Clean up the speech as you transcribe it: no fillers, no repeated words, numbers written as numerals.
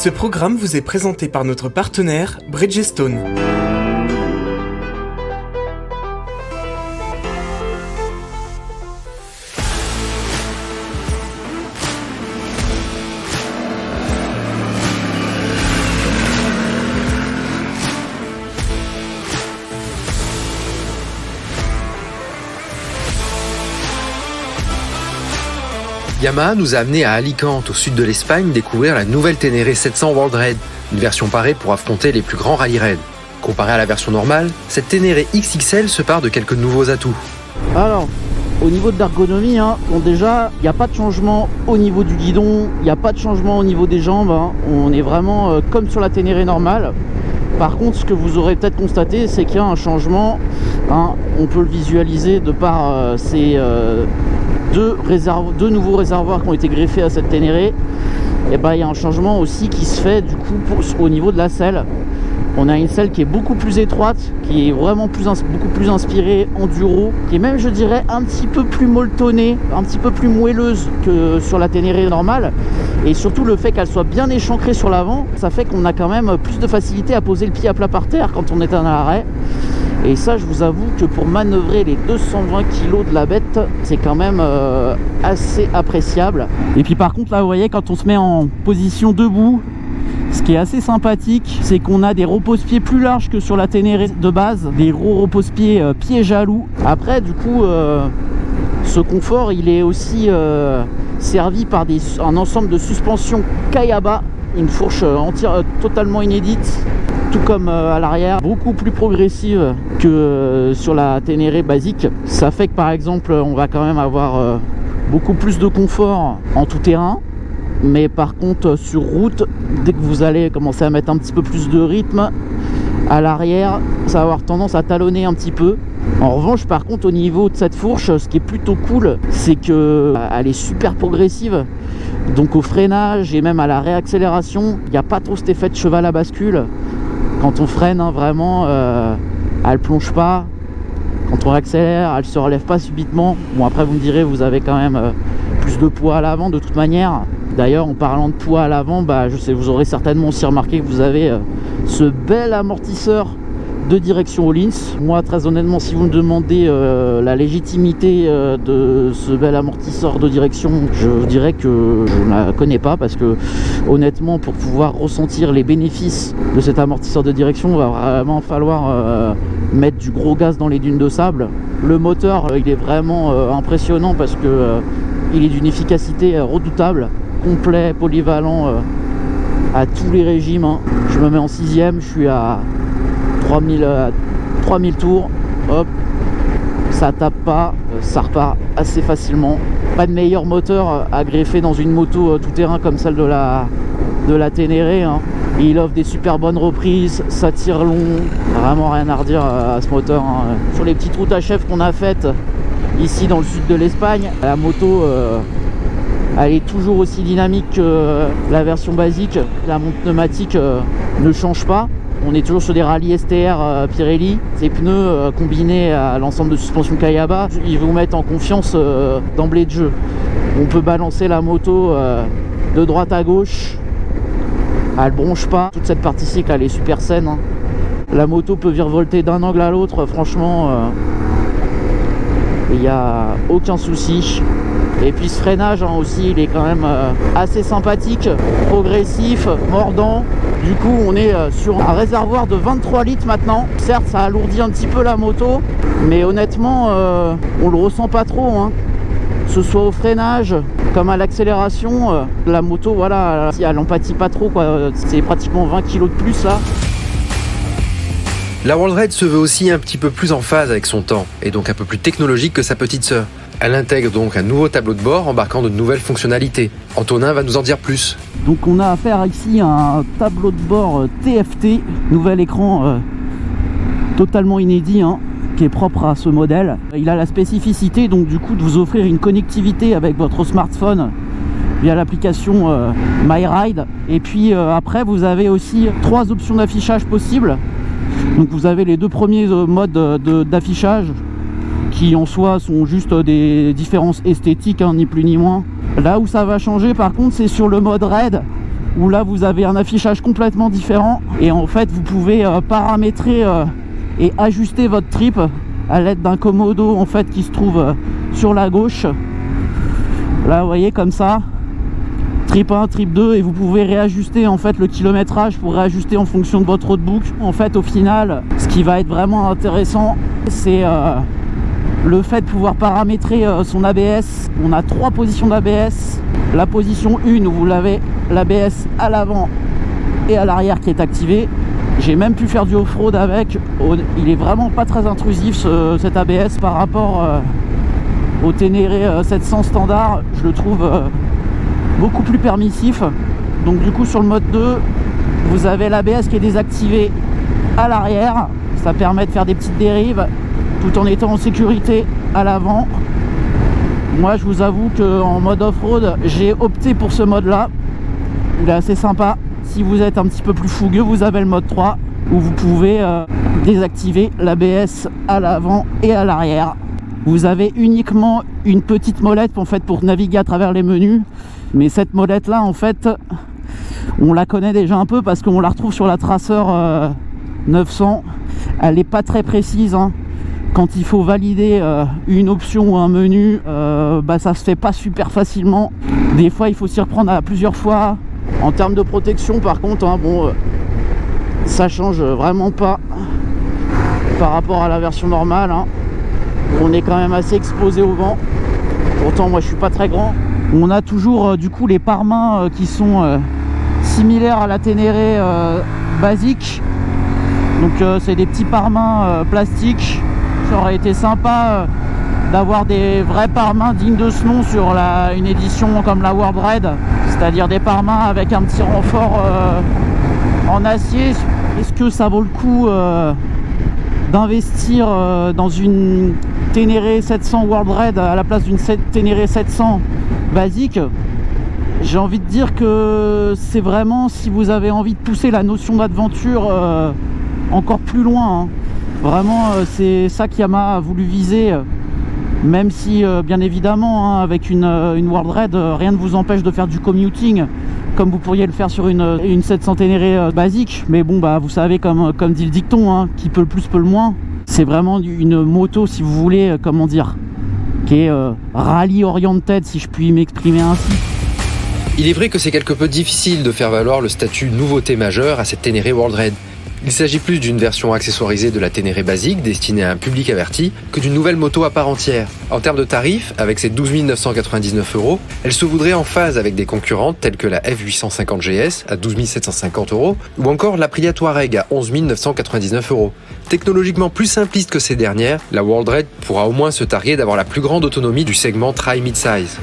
Ce programme vous est présenté par notre partenaire Bridgestone. Yamaha nous a amené à Alicante, au sud de l'Espagne, découvrir la nouvelle Ténéré 700 World Raid, une version parée pour affronter les plus grands rallye raids. Comparée à la version normale, cette Ténéré XXL se part de quelques nouveaux atouts. Alors, au niveau de l'ergonomie, donc déjà, il n'y a pas de changement au niveau du guidon, il n'y a pas de changement au niveau des jambes, on est vraiment comme sur la Ténéré normale. Par contre, ce que vous aurez peut-être constaté, c'est qu'il y a un changement, on peut le visualiser de par ces deux nouveaux réservoirs qui ont été greffés à cette Ténéré. Et il y a un changement aussi qui se fait du coup au niveau de la selle. On a une selle qui est beaucoup plus étroite, qui est vraiment beaucoup plus inspirée enduro, qui est même, je dirais, un petit peu plus molletonnée, un petit peu plus moelleuse que sur la Ténéré normale. Et surtout le fait qu'elle soit bien échancrée sur l'avant, ça fait qu'on a quand même plus de facilité à poser le pied à plat par terre quand on est à l'arrêt. Et ça, je vous avoue que pour manœuvrer les 220 kg de la bête, c'est quand même assez appréciable. Et puis par contre, là, vous voyez, quand on se met en position debout, ce qui est assez sympathique, c'est qu'on a des repose-pieds plus larges que sur la Ténéré de base, des gros repose-pieds pieds à loup. Après, du coup, ce confort, il est aussi servi par un ensemble de suspensions Kayaba, une fourche totalement inédite, tout comme à l'arrière, beaucoup plus progressive que sur la Ténéré basique. Ça fait que par exemple, on va quand même avoir beaucoup plus de confort en tout terrain. Mais par contre sur route, dès que vous allez commencer à mettre un petit peu plus de rythme à l'arrière, ça va avoir tendance à talonner un petit peu. En revanche, par contre, au niveau de cette fourche, ce qui est plutôt cool, c'est qu'elle est super progressive. Donc au freinage et même à la réaccélération, il n'y a pas trop cet effet de cheval à bascule. Quand on freine, vraiment, elle plonge pas. Quand on accélère, elle se relève pas subitement. Bon, après vous me direz, vous avez quand même plus de poids à l'avant de toute manière. D'ailleurs, en parlant de poids à l'avant, je sais, vous aurez certainement aussi remarqué que vous avez ce bel amortisseur de direction Öhlins. Moi, très honnêtement, si vous me demandez la légitimité de ce bel amortisseur de direction, je vous dirais que je ne la connais pas, parce que honnêtement, pour pouvoir ressentir les bénéfices de cet amortisseur de direction, il va vraiment falloir mettre du gros gaz dans les dunes de sable. Le moteur, il est vraiment impressionnant parce que il est d'une efficacité redoutable, complet, polyvalent à tous les régimes. Je me mets en 6ème, je suis à 3000 tours, hop, ça tape pas, ça repart assez facilement. Pas de meilleur moteur à greffer dans une moto tout-terrain comme celle de la Ténéré. Il offre des super bonnes reprises, ça tire long, vraiment rien à redire à ce moteur. Sur les petites routes à chef qu'on a faites ici dans le sud de l'Espagne, la moto elle est toujours aussi dynamique que la version basique. La montre pneumatique ne change pas. On est toujours sur des rallyes STR Pirelli. Ces pneus combinés à l'ensemble de suspension Kayaba, ils vous mettent en confiance d'emblée de jeu. On peut balancer la moto de droite à gauche. Elle bronche pas. Toute cette partie-ci, elle est super saine. La moto peut virevolter d'un angle à l'autre. Franchement, il n'y a aucun souci. Et puis ce freinage aussi, il est quand même assez sympathique, progressif, mordant. Du coup, on est sur un réservoir de 23 litres maintenant. Certes, ça alourdit un petit peu la moto, mais honnêtement, on le ressent pas trop. Que ce soit au freinage comme à l'accélération, la moto, voilà, elle n'empathie pas trop, quoi. C'est pratiquement 20 kg de plus là. La World Raid se veut aussi un petit peu plus en phase avec son temps, et donc un peu plus technologique que sa petite sœur. Elle intègre donc un nouveau tableau de bord embarquant de nouvelles fonctionnalités. Antonin va nous en dire plus. Donc on a affaire ici à un tableau de bord TFT, nouvel écran totalement inédit, qui est propre à ce modèle. Il a la spécificité donc du coup de vous offrir une connectivité avec votre smartphone via l'application MyRide. Et puis après vous avez aussi 3 options d'affichage possibles. Donc vous avez les 2 premiers modes d'affichage qui en soi sont juste des différences esthétiques, ni plus ni moins. Là où ça va changer par contre, c'est sur le mode raid. où là vous avez un affichage complètement différent et en fait vous pouvez paramétrer et ajuster votre trip à l'aide d'un commodo en fait qui se trouve sur la gauche. Là vous voyez comme ça, trip 1, trip 2, et vous pouvez réajuster en fait le kilométrage pour réajuster en fonction de votre roadbook. En fait au final ce qui va être vraiment intéressant c'est le fait de pouvoir paramétrer son ABS. On a 3 positions d'ABS. La position 1 où vous l'avez l'ABS à l'avant et à l'arrière qui est activé. J'ai même pu faire du off-road avec. Il est vraiment pas très intrusif cet ABS par rapport au Ténéré 700 standard. Je le trouve beaucoup plus permissif. Donc du coup sur le mode 2 vous avez l'ABS qui est désactivé à l'arrière. Ça permet de faire des petites dérives tout en étant en sécurité à l'avant. Moi je vous avoue qu'en mode off-road j'ai opté pour ce mode là. Il est assez sympa. Si vous êtes un petit peu plus fougueux, vous avez le mode 3 où vous pouvez désactiver l'ABS à l'avant et à l'arrière. Vous avez uniquement une petite molette en fait pour naviguer à travers les menus, mais cette molette là en fait on la connaît déjà un peu parce qu'on la retrouve sur la Tracer 900. Elle n'est pas très précise hein. Quand il faut valider une option ou un menu, ça se fait pas super facilement. Des fois il faut s'y reprendre à plusieurs fois. En termes de protection par contre hein, ça change vraiment pas par rapport à la version normale hein. On est quand même assez exposé au vent. Pourtant moi je suis pas très grand. On a toujours du coup les pare-mains qui sont similaires à la Ténéré basique. Donc c'est des petits pare-mains plastiques. Ça aurait été sympa d'avoir des vrais pare-mains dignes de ce nom sur une édition comme la World Raid, c'est-à-dire des pare-mains avec un petit renfort en acier. Est-ce que ça vaut le coup d'investir dans une Ténéré 700 World Raid à la place d'une Ténéré 700 basique? J'ai envie de dire que c'est vraiment si vous avez envie de pousser la notion d'aventure encore plus loin hein. Vraiment c'est ça qu'Yamaha a voulu viser, même si bien évidemment hein, avec une World Raid rien ne vous empêche de faire du commuting comme vous pourriez le faire sur une 700 Ténéré basique. Mais bon vous savez comme dit le dicton hein, qui peut le plus peut le moins. C'est vraiment une moto si vous voulez comment dire qui est rally oriented si je puis m'exprimer ainsi. Il est vrai que c'est quelque peu difficile de faire valoir le statut nouveauté majeure à cette Ténéré World Raid. Il s'agit plus d'une version accessoirisée de la Ténéré basique destinée à un public averti que d'une nouvelle moto à part entière. En termes de tarifs, avec ses 12 999 €, elle se voudrait en phase avec des concurrentes telles que la F850 GS à 12 750 € ou encore l'Aprilia Touareg à 11 999 €. Technologiquement plus simpliste que ces dernières, la World Raid pourra au moins se targuer d'avoir la plus grande autonomie du segment Tri Midsize.